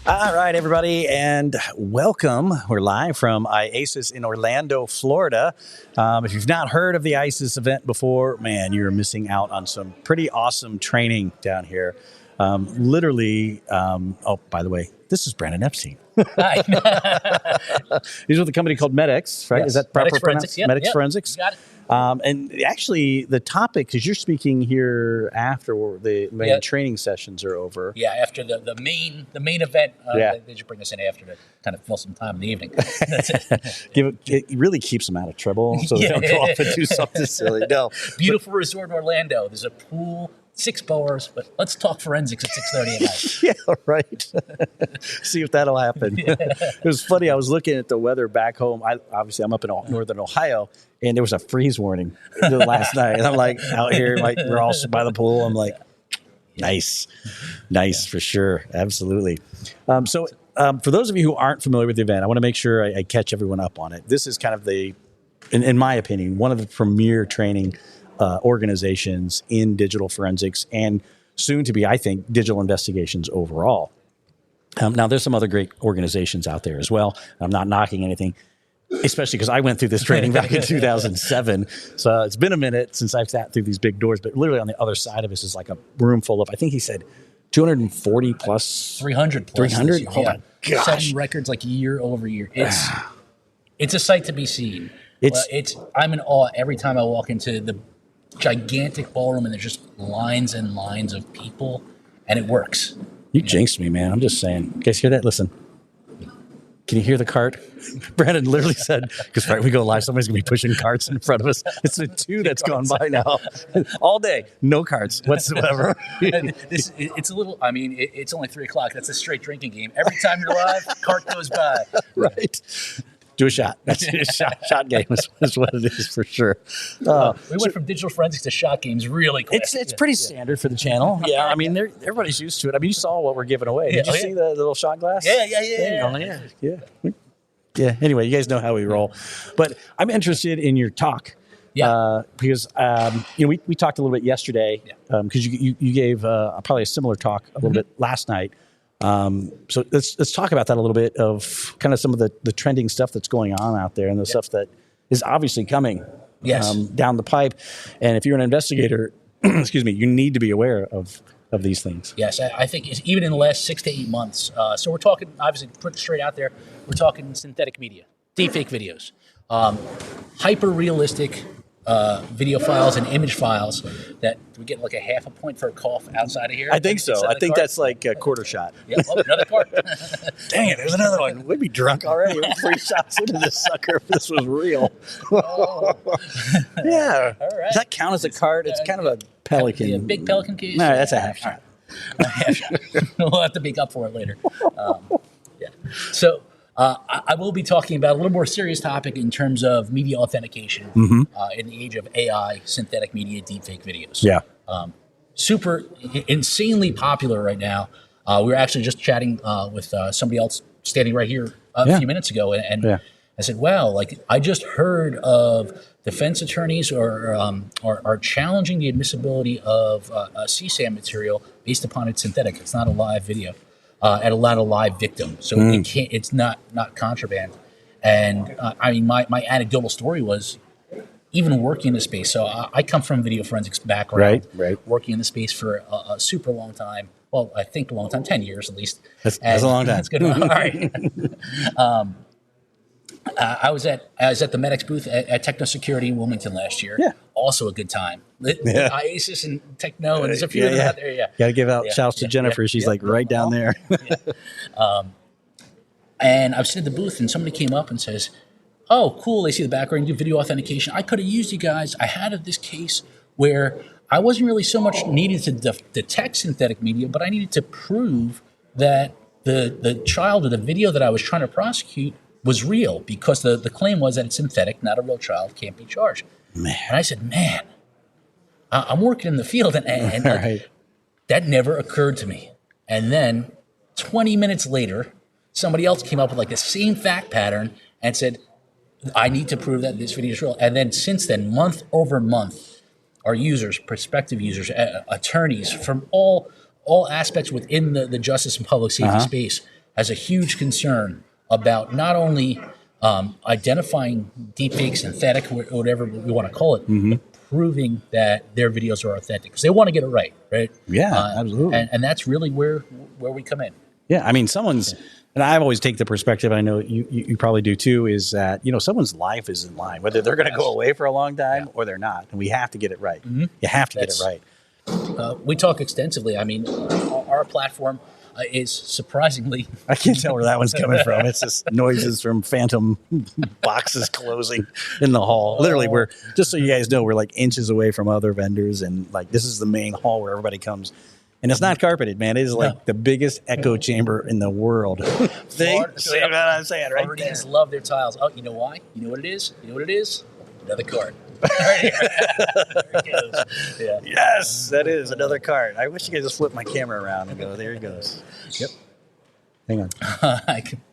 All right, everybody, and welcome. We're live from IACIS in Orlando, Florida. If you've not heard of the IACIS event before, man, you're missing out on some pretty awesome training down here. By the way, this is Brandon Epstein. Hi. He's with a company called Medex, right? Yes. Is that proper? Medex Forensics. Yep. Medex Forensics. You got it. And actually, the topic, because you're speaking here after the main training sessions are over. Yeah, after the main event, they should bring us in after to kind of fill some time in the evening. That's it. It really keeps them out of trouble, so they don't go off and do something silly. No, beautiful resort in Orlando. There's a pool, 6 bars, but let's talk forensics at 6:30 at night. Yeah, right. See if that'll happen. It was funny. I was looking at the weather back home. I'm up in northern Ohio, and there was a freeze warning last night. And I'm like out here, like we're all by the pool. I'm like, nice for sure, absolutely. So for those of you who aren't familiar with the event, I want to make sure I catch everyone up on it. This is kind of in my opinion, one of the premier training organizations in digital forensics and soon to be, I think, digital investigations overall. Now, there's some other great organizations out there as well. I'm not knocking anything, especially because I went through this training back in 2007. So it's been a minute since I've sat through these big doors, but literally on the other side of this is like a room full of, I think he said 240 plus. 300 plus. 300? Oh my gosh. Setting records like year over year. It's a sight to be seen. I'm in awe every time I walk into the gigantic ballroom and there's just lines and lines of people, and it works. You jinxed me, man. I'm just saying. You guys hear that? Listen. Can you hear the cart? Brandon literally said, because we go live, somebody's going to be pushing carts in front of us. It's a 2 that's gone by now. All day, no carts whatsoever. It's a little, it's only 3 o'clock. That's a straight drinking game. Every time you're live, cart goes by. Right. Do a shot. That's a shot game is what it is for sure. We went from digital forensics to shot games really quick. It's pretty standard for the channel. Yeah, I mean, everybody's used to it. I mean, you saw what we're giving away. Did you see the little shot glass? Yeah. Anyway, you guys know how we roll. But I'm interested in your talk. Yeah. Because we talked a little bit yesterday. Because you gave probably a similar talk a little bit last night. So let's talk about that a little bit of kind of some of the trending stuff that's going on out there and the stuff that is obviously coming down the pipe. And if you're an investigator, excuse me, you need to be aware of these things. Yes, I think it's even in the last 6 to 8 months. So we're talking, obviously, put it straight out there, we're talking synthetic media, deepfake videos, hyper-realistic video files and image files that we get like a half a point for a cough outside of here. I think so. I think that's like a quarter shot. Yeah, another part. Dang it, there's another one. We'd be drunk already. We're 3 shots into this sucker if this was real. Yeah. All right. Does that count as a card? It's kind of a pelican. A big pelican case? No, that's a half shot. A half shot. We'll have to make up for it later. So I will be talking about a little more serious topic in terms of media authentication in the age of AI, synthetic media, deepfake videos. Yeah. Super insanely popular right now. We were actually just chatting with somebody else standing right here a few minutes ago, and I said, "Wow, like I just heard of defense attorneys are challenging the admissibility of a CSAM material based upon its synthetic. It's not a live video." At a lot of live victims, so it's not contraband. And my anecdotal story was even working in the space. So I come from video forensics background, right. Working in the space for a super long time. Well, I think a long time, 10 years at least. That's a long time. That's good. All right. I was at the Medex booth at Techno Security in Wilmington last year. Yeah. Also a good time. IACIS and Techno, and there's a few of them out there. Yeah. Got to give out shouts to Jennifer. She's like right down there. And I was sitting at the booth, and somebody came up and says, "Oh, cool! They see the background, you do video authentication. I could have used you guys. I had this case where I wasn't really so much needed to detect synthetic media, but I needed to prove that the child or the video that I was trying to prosecute was real, because the claim was that it's synthetic, not a real child, can't be charged." Man. And I said, "Man, I'm working in the field, and right. That never occurred to me." And then 20 minutes later, somebody else came up with like the same fact pattern and said, "I need to prove that this video is real." And then since then, month over month, our users, prospective users, attorneys from all aspects within the justice and public safety space has a huge concern about not only identifying deepfake, synthetic, or whatever we want to call it, but proving that their videos are authentic because they want to get it right? Yeah, absolutely. And that's really where we come in. Yeah, I mean, and I always take the perspective, I know you probably do too, is that, someone's life is in line, whether they're going to go away for a long time or they're not. And we have to get it right. You have to get it right. We talk extensively. I mean, our platform is surprisingly... I can't tell where that one's coming from. It's just noises from phantom boxes closing in the hall. Literally, we're, just so you guys know, we're like inches away from other vendors. And like, this is the main hall where everybody comes. And it's not carpeted, man. It is like the biggest echo chamber in the world. See what I'm saying, right? Floridians love their tiles. Oh, you know why? You know what it is? You know what it is? Another card. There it goes. Yeah. Yes, that is another card. I wish you could just flip my camera around and go, there he goes. Yep. Hang on.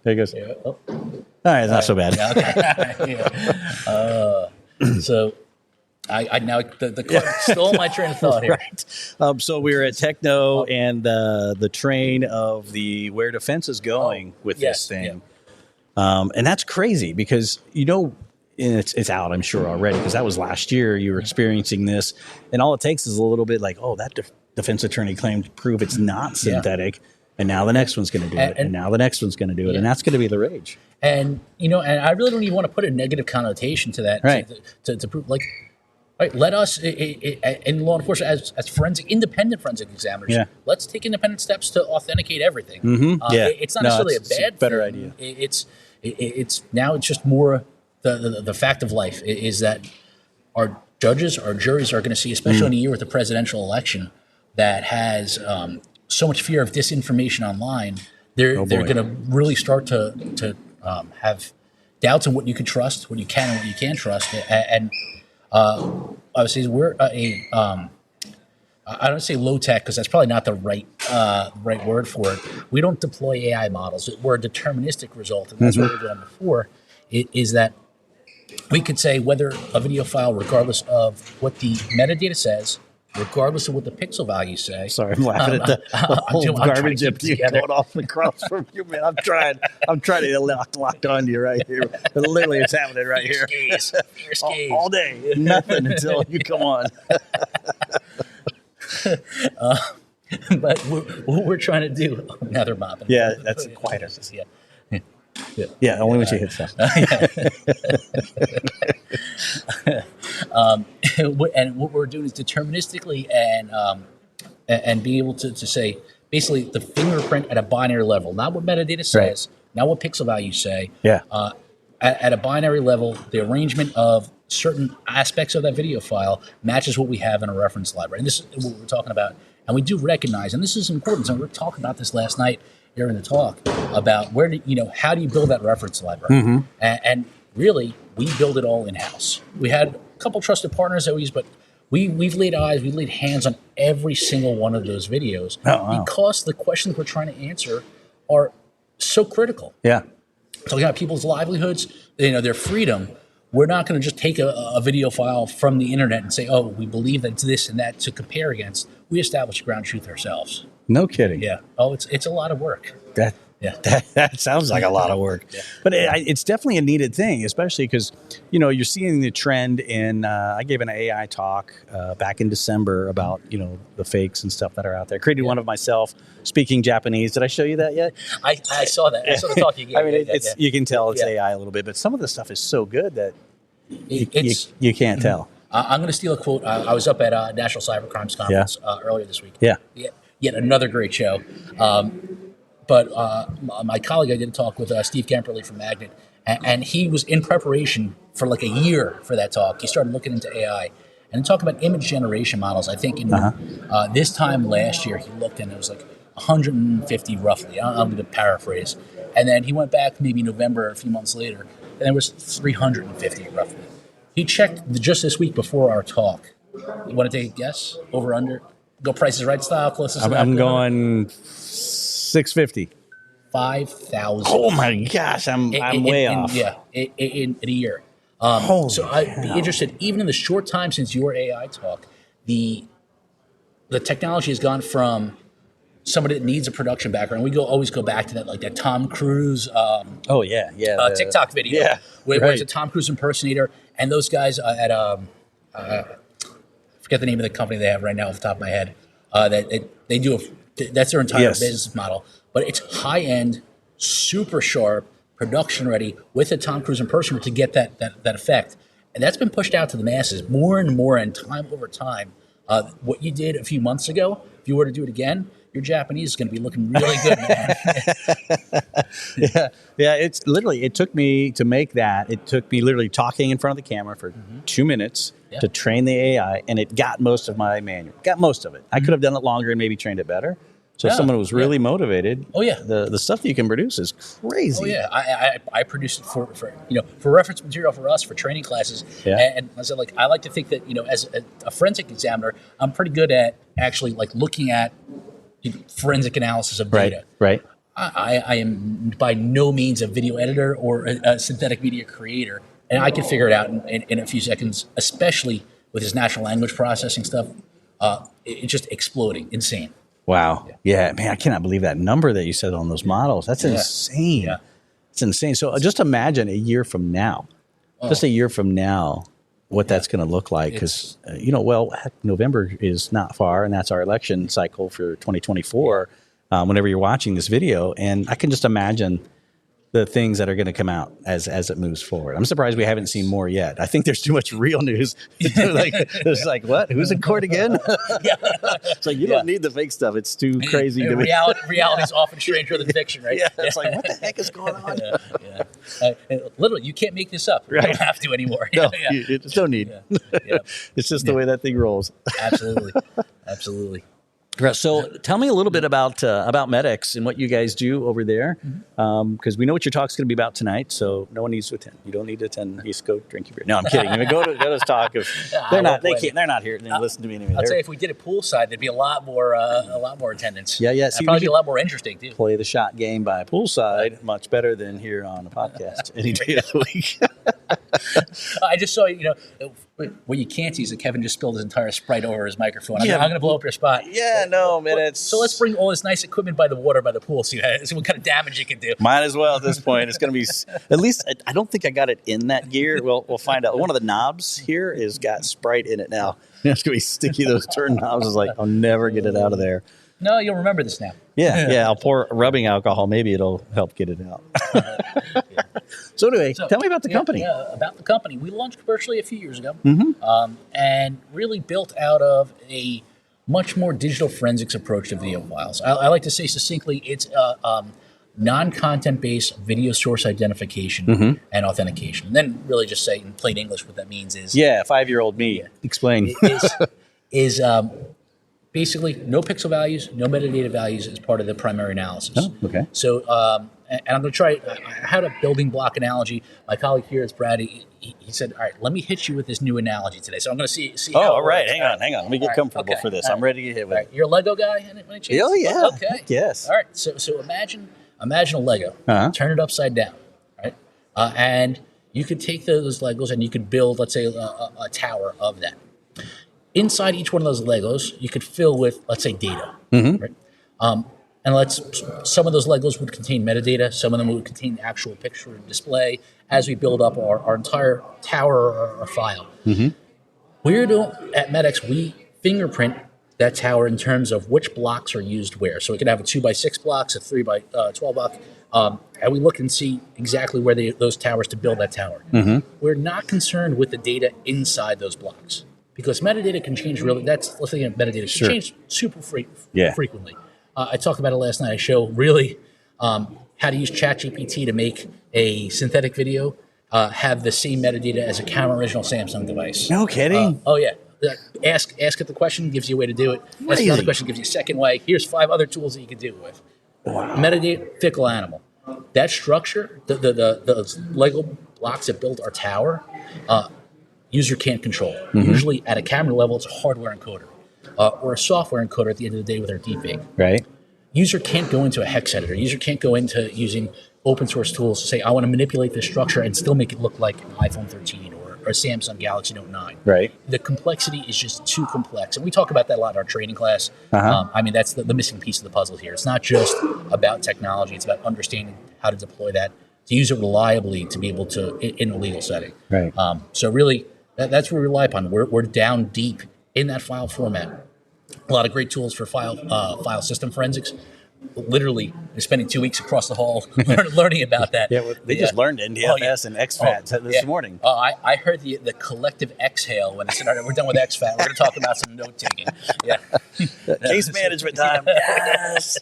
There he goes. Yeah. Oh. All right, it's not so bad. Yeah, okay. So... I now the card stole my train of thought here. Right. So we were at Techno and the train of the where defense is going with this thing, and that's crazy because it's out, I'm sure already, because that was last year. You were experiencing this, and all it takes is a little bit like, that defense attorney claimed to prove it's not synthetic, and now the next one's going to do it, and now the next one's going to do it, and that's going to be the rage. And and I really don't even want to put a negative connotation to that, right? To prove like. Right, let us, in law enforcement, as independent forensic examiners, let's take independent steps to authenticate everything. It's not necessarily a bad better thing. idea. It's now it's just more the fact of life is that our judges, our juries are going to see, especially in a year with the presidential election that has so much fear of disinformation online. They're going to really start to have doubts on what you can trust, what you can and what you can't trust, and obviously, we're I don't say low tech because that's probably not the right word for it. We don't deploy AI models. We're a deterministic result, and that's what we were doing before. It is that we could say whether a video file, regardless of what the metadata says, regardless of what the pixel values say. Sorry, I'm laughing at the whole garbage empty going off across from you, man. I'm trying to get locked onto you right here. But literally, it's happening right here. All day, nothing until you come on. But what we're trying to do, now they're mopping. Yeah, that's quieter. Yeah, only when she hits stuff. And what we're doing is deterministically and being able to say basically the fingerprint at a binary level, not what metadata says, not what pixel values say. At a binary level, the arrangement of certain aspects of that video file matches what we have in a reference library. And this is what we're talking about. And we do recognize, and this is important, so we were talking about this last night during the talk about how do you build that reference library? And really, we build it all in-house. We had a couple trusted partners that we use, but we've laid hands on every single one of those videos because the questions we're trying to answer are so critical. Talking about people's livelihoods, their freedom. We're not going to just take a video file from the internet and say, we believe that it's this and that to compare against. We establish ground truth ourselves. No kidding. Yeah. Oh, it's a lot of work. That sounds like a lot of work. But it's definitely a needed thing, especially because, you're seeing the trend in, I gave an AI talk back in December about, the fakes and stuff that are out there. Created one of myself speaking Japanese. Did I show you that yet? I saw that. I saw the talk you gave. I mean, you can tell it's AI a little bit, but some of the stuff is so good that you can't tell. I'm going to steal a quote. I was up at National Cybercrimes Conference earlier this week. Yet another great show. But my colleague I did a talk with, Steve Kemperly from Magnet, and he was in preparation for like a year for that talk. He started looking into AI and talking about image generation models. I think in this time last year, he looked and it was like 150 roughly. I'm going to paraphrase. And then he went back maybe November, a few months later, and there was 350 roughly. He checked just this week before our talk. You want to take a guess? Over, under? Go Price is Right style, closest. I'm going 650. 5,000. Oh my gosh, I'm way off. In a year. So I'd be interested, even in the short time since your AI talk, the technology has gone from somebody that needs a production background, we always go back to that, like that Tom Cruise TikTok video, where it's a Tom Cruise impersonator, and those guys at forget the name of the company they have right now off the top of my head. They do that's their entire business model, but it's high end, super sharp, production ready with a Tom Cruise impersonator to get that effect, and that's been pushed out to the masses more and more, and time over time. What you did a few months ago, if you were to do it again, your Japanese is going to be looking really good, man. Yeah. It's literally, it took me to make that. It took me literally talking in front of the camera for 2 minutes to train the AI, and it got most of my manual. Got most of it. I could have done it longer and maybe trained it better. So if someone was really motivated, the stuff that you can produce is crazy. Oh yeah, I produced it for reference material for us for training classes. Yeah. And I said, like, I like to think that, as a forensic examiner, I'm pretty good at actually like looking at forensic analysis of data. Right. I am by no means a video editor or a synthetic media creator, and I can figure it out in a few seconds, especially with this natural language processing stuff. It's just exploding, insane. Wow. Yeah, man, I cannot believe that number that you said on those models. That's insane. Yeah. It's insane. So just imagine a year from now, what that's going to look like. Because, November is not far, and that's our election cycle for 2024, whenever you're watching this video. And I can just imagine the things that are going to come out as it moves forward. I'm surprised we haven't seen more yet. I think there's too much real news. It's like, what? Who's in court again? It's like, you don't need the fake stuff. It's too crazy to me. Reality is often stranger than fiction, right? It's like, what the heck is going on? Literally, you can't make this up. You don't have to anymore. You just don't need. It's just the way that thing rolls. Absolutely. So tell me a little bit about Medex and what you guys do over there, because we know what your talk's going to be about tonight. So no one needs to attend. You don't need to attend. You just go drink your beer. No, I'm kidding. I mean, go to this talk. If they're not here to listen to me anyway. I'll tell you, if we did it poolside, there'd be a lot more attendance. Yeah. It'd probably be a lot more interesting too. Play the shot game by poolside, much better than here on a podcast any day of the week. I just saw, what you can't see is that Kevin just spilled his entire Sprite over his microphone. I'm going to blow up your spot. Yeah, no, man. So let's bring all this nice equipment by the water, by the pool, see what kind of damage you can do. Might as well at this point. It's going to be, at least, I don't think I got it in that gear. We'll find out. One of the knobs here has got Sprite in it now. It's going to be sticky. Those turn knobs is like, I'll never get it out of there. No, you'll remember this now. Yeah. I'll pour rubbing alcohol. Maybe it'll help get it out. So anyway, tell me about the company. Yeah, about the company. We launched commercially a few years ago, and really built out of a much more digital forensics approach to video files. I like to say succinctly, it's non-content-based video source identification and authentication. And then really just say in plain English what that means is... 5-year-old me. Explain. Is basically no pixel values, no metadata values as part of the primary analysis. Oh, okay. So, and I'm going to try, I had a building block analogy. My colleague here is Brad. He said, all right, let me hit you with this new analogy today. So I'm going to see how all right. Hang on. Let me get comfortable for this. I'm ready to get hit with it. You're a Lego guy? Any chance? Oh, yeah. Okay. Yes. All right. So imagine a Lego. Turn it upside down, right? And you could take those Legos and you could build, let's say, a tower of that. Inside each one of those Legos, you could fill with, let's say, data, right? And some of those Legos would contain metadata, some of them would contain actual picture and display as we build up our entire tower or file. At Medex, we fingerprint that tower in terms of which blocks are used where. So we could have a 2x6 blocks, a 3x12 block, and we look and see exactly where those towers to build that tower. We're not concerned with the data inside those blocks. Because metadata can change let's think of metadata can change super frequently. I talked about it last night. I show really how to use ChatGPT to make a synthetic video have the same metadata as a camera original Samsung device. No kidding. Ask it the question, gives you a way to do it. Ask another question, gives you a second way. Here's 5 other tools that you can do it with. Wow. Metadata, fickle animal. That structure, the Lego blocks that build our tower, user can't control. Usually at a camera level, it's a hardware encoder or a software encoder at the end of the day with our deepfake. Right. User can't go into a hex editor. User can't go into using open source tools to say, I want to manipulate this structure and still make it look like an iPhone 13 or Samsung Galaxy Note 9. Right. The complexity is just too complex. And we talk about that a lot in our training class. I mean, that's the missing piece of the puzzle here. It's not just about technology. It's about understanding how to deploy that, to use it reliably, to be able to, in a legal setting. Right. So really, that's what we rely upon. We're down deep in that file format. A lot of great tools for file system forensics. Literally spending 2 weeks across the hall learning about that. Yeah, well, they just learned NDFS and XFAT this morning. I heard the collective exhale when they said, all right, we're done with XFAT. We're going to talk about some note taking. Yeah. Case management time. Yes.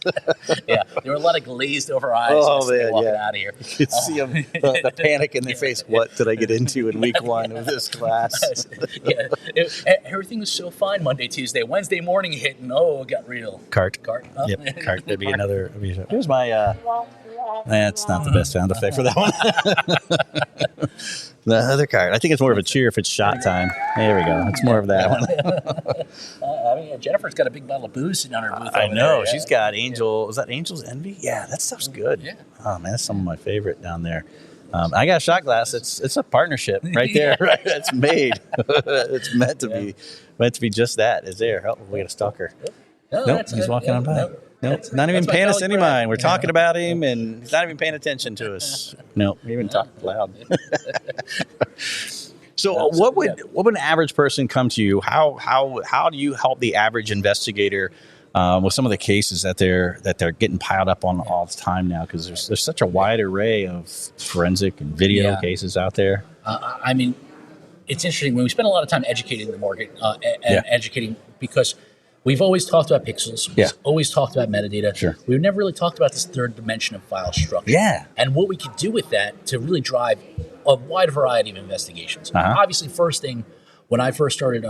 Yeah. There were a lot of glazed over eyes walking out of here. You could see them, the panic in their face. What did I get into in week 1 of this class? Everything was so fine Monday, Tuesday. Wednesday morning hit, and it got real. Cart. Huh? Yep, cart. That'd be another. Here's my. That's not the best sound effect for that one. The other card. I think it's more of a cheer if it's shot time. There we go. It's more of that one. I mean, Jennifer's got a big bottle of booze sitting on her booth. I know. She's got Angel. Was that Angel's Envy? Yeah, that stuff's good. Yeah. Oh man, that's some of my favorite down there. I got a shot glass. It's a partnership right there. Right, it's made. It's meant to be just that. Is there? Oh, we got a stalker. Nope, he's walking on by. Nope, not even paying us any mind. We're talking about him, and he's not even paying attention to us. Nope, we even talk loud. So, what would an average person come to you? How do you help the average investigator with some of the cases that they're getting piled up on all the time now? Because there's such a wide array of forensic and video cases out there. I mean, it's interesting when we spend a lot of time educating the market and educating, because we've always talked about pixels. We've always talked about metadata. Sure. We've never really talked about this third dimension of file structure. Yeah. And what we could do with that to really drive a wide variety of investigations. Obviously, first thing, when I first started,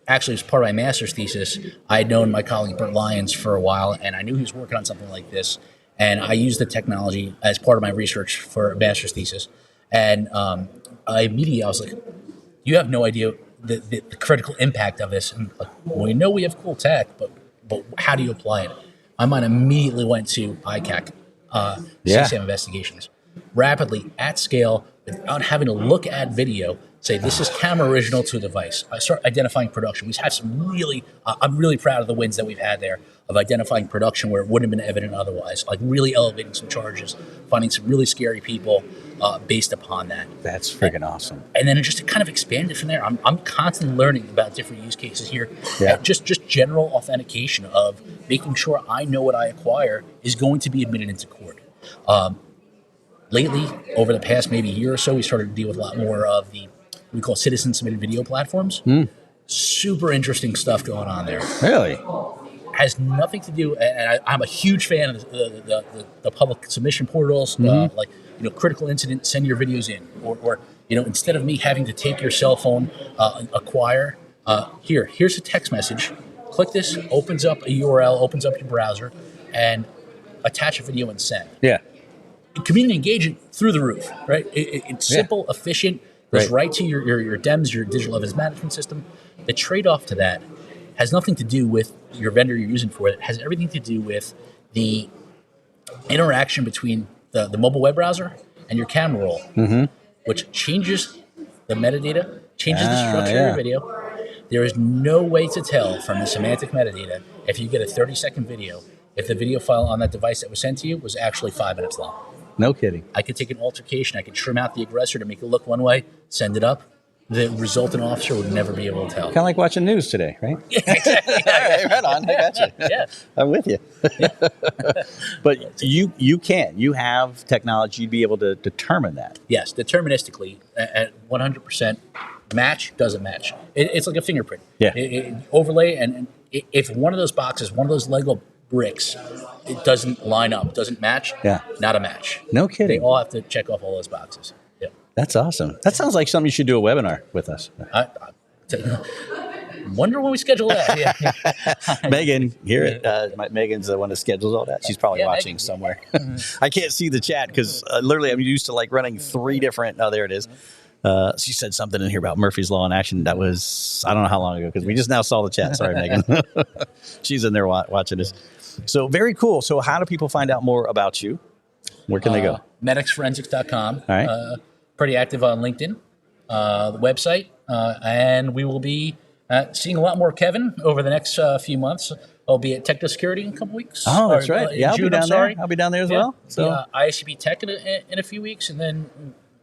actually as part of my master's thesis, I had known my colleague Bert Lyons for a while, and I knew he was working on something like this. And I used the technology as part of my research for a master's thesis. And I was like, you have no idea the critical impact of this. And like, we know we have cool tech, but how do you apply it? My mind immediately went to ICAC, CCM investigations. Rapidly, at scale, without having to look at video, say this is camera original to a device. I start identifying production. We've had some really, I'm really proud of the wins that we've had there of identifying production where it wouldn't have been evident otherwise, like really elevating some charges, finding some really scary people based upon that. That's freaking awesome. And then it just kind of expanded from there. I'm constantly learning about different use cases here. Yeah. Just general authentication of making sure I know what I acquire is going to be admitted into court. Lately, over the past maybe year or so, we started to deal with a lot more of the we call citizen-submitted video platforms. Super interesting stuff going on there. Really? Has nothing to do, and I'm a huge fan of the public submission portals, like, critical incident, send your videos in. Or instead of me having to take your cell phone, acquire, here's a text message. Click this, opens up a URL, opens up your browser, and attach a video and send. Yeah. Community engagement through the roof, right? It's simple, efficient, goes right to your DEMS, your digital evidence management system. The trade-off to that has nothing to do with your vendor you're using for it. It has everything to do with the interaction between the mobile web browser and your camera roll, which changes the metadata, changes the structure of your video. There is no way to tell from the semantic metadata if you get a 30-second video if the video file on that device that was sent to you was actually 5 minutes long. No kidding. I could take an altercation. I could trim out the aggressor to make it look one way, send it up. The resultant officer would never be able to tell. Kind of like watching news today, right? Yeah, exactly. Right on. I got you. Yeah. I'm with you. But you can. You have technology to be able to determine that. Yes, deterministically, at 100%, match doesn't match. It's like a fingerprint. Yeah. It overlay, and if one of those boxes, one of those Lego bricks, it doesn't line up, doesn't match, not a match. No kidding. They all have to check off all those boxes. Yeah. That's awesome. That sounds like something you should do a webinar with us. I wonder when we schedule that. Yeah. Megan, Megan's the one that schedules all that. She's probably watching somewhere. I can't see the chat because literally I'm used to like running 3 different. Oh, there it is. She said something in here about Murphy's Law in action. That was, I don't know how long ago, because we just now saw the chat. Sorry, Megan. She's in there watching us. So very cool. So how do people find out more about you? Where can they go? MedexForensics.com. All right. Pretty active on LinkedIn. the website, and we will be seeing a lot more Kevin over the next few months. I'll be at Techno Security in a couple weeks. Oh, that's right. Yeah, I'll be down there. I'll be down there as well. So IACP Tech in a few weeks, and then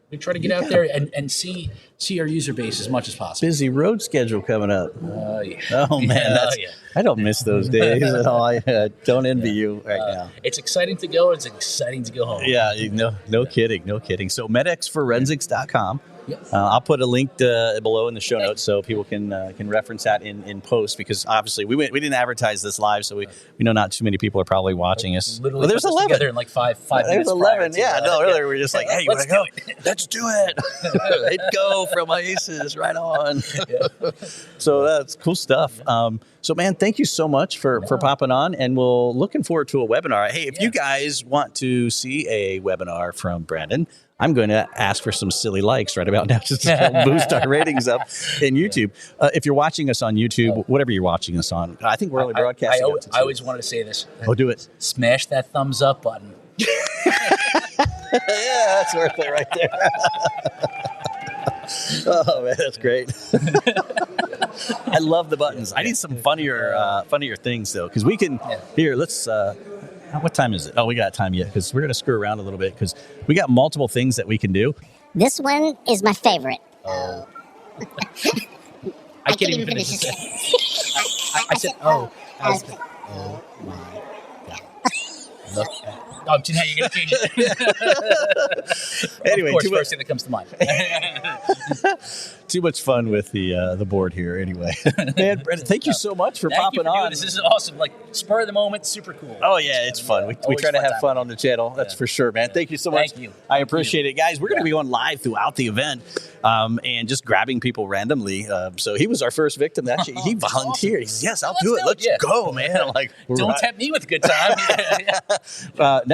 we try to get out there and see our user base as much as possible. Busy road schedule coming up. Yeah. Oh man, I don't miss those days at all. I don't envy you right now. It's exciting to go. It's exciting to go home. Yeah, no kidding. So medexforensics.com. Yep. I'll put a link below in the show notes so people can reference that in post, because obviously we didn't advertise this live, so we know not too many people are probably watching us. Literally, well, there's 11 together in like five There's minutes. 11. Yeah, earlier we were just like, hey, you want to go? Let's do it. Let's go from IACIS right on. So that's cool stuff. So man, thank you so much for popping on, and we're looking forward to a webinar. Hey, if you guys want to see a webinar from Brandon, I'm going to ask for some silly likes right about now just to help boost our ratings up in YouTube. If you're watching us on YouTube, whatever you're watching us on, I think we're only broadcasting. I always wanted to say this. Oh, do it. Smash that thumbs up button. Yeah, that's worth it right there. Oh, man, that's great. I love the buttons. I need some funnier things, though, because we can... Here, let's... what time is it? Oh, we got time yet, because we're going to screw around a little bit, because we got multiple things that we can do. This one is my favorite. Oh. I can't even finish this. I said, oh. Oh, my God. Look at... Oh, now you're going to change it. Anyway, of course, first thing that comes to mind. Too much fun with the board here. Anyway, man, Brandon, thank you so much for popping on. This is awesome. Like, spur of the moment, super cool. Oh yeah, it's fun. We try to have fun on the channel. That's for sure, man. Thank you so much. Thank you. I appreciate it, guys. We're going to be going live throughout the event, and just grabbing people randomly. So he was our first victim. Actually, he volunteered. He says, "Yes, I'll do it. Let's go, man." I'm like, don't tempt me with a good time.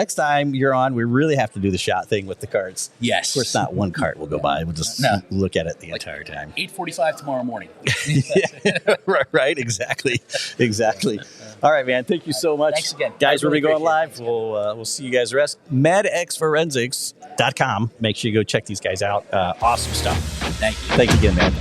Next time you're on, we really have to do the shot thing with the carts. Yes. Of course, not one cart will go by. We'll just look at it the entire time. 8:45 tomorrow morning. Yeah, right. Exactly. All right, man. Thank you so much. Thanks again. Guys, we'll be going live. We'll see you guys the rest. Medexforensics.com. Make sure you go check these guys out. Awesome stuff. Thank you. Thank you again, man.